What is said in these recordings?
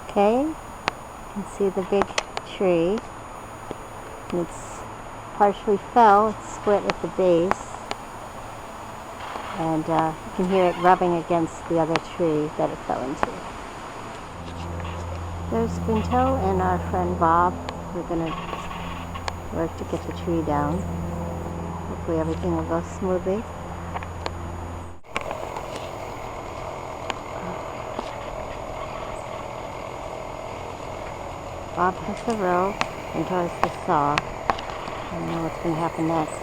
Okay, you can see the big tree. It's partially fell, it's split at the base, and you can hear it rubbing against the other tree that it fell into. There's Quinto and our friend Bob. We're going to work to get the tree down. Hopefully everything will go smoothly. Bob has the rope, Quinto has the saw. I don't know what's going to happen next.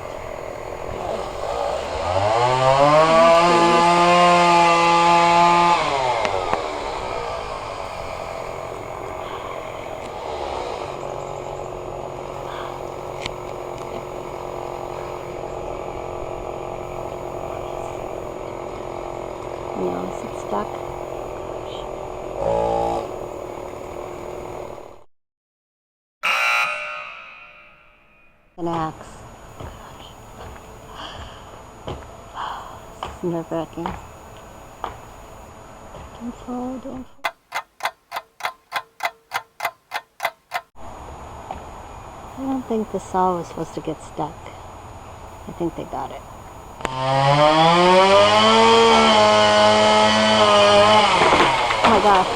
Is it stuck? An axe. This is nerve-wracking. Don't fall, don't fall. I don't think the saw was supposed to get stuck. I think they got it. Oh my gosh.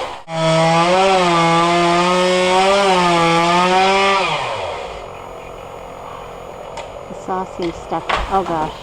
The saw seems stuck. Oh gosh.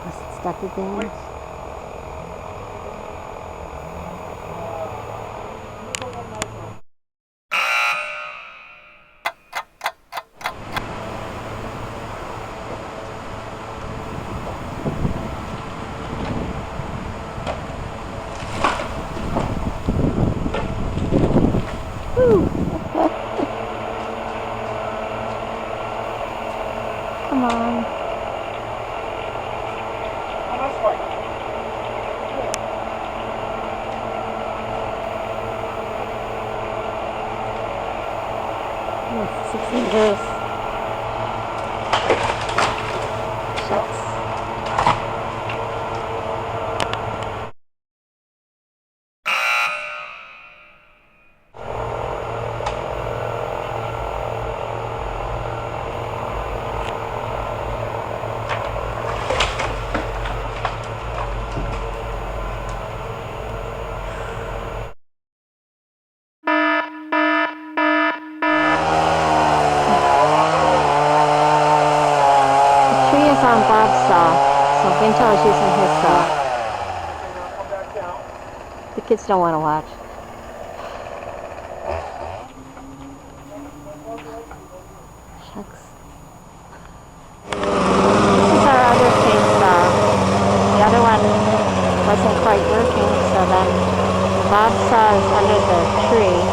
Is it stuck again? Come on. Yes, 6 inches. Shucks. On Bob's saw, so Quinto is using his saw. The kids don't want to watch. Shucks. This is our other chainsaw. The other one wasn't quite working, so then Bob's saw is under the tree.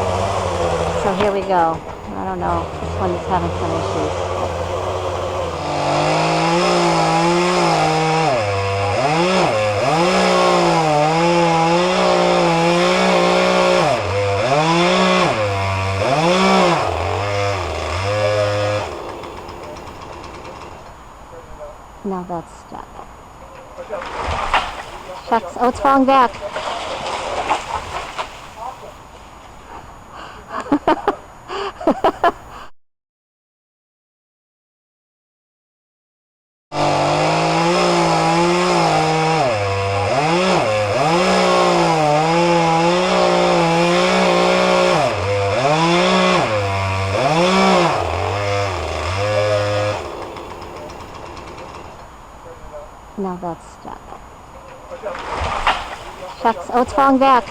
So here we go. I don't know. This one is having some issues. Now that's stuck. Shucks. Oh, it's falling back. Now that's stuck. Shucks. Oh, it's falling back.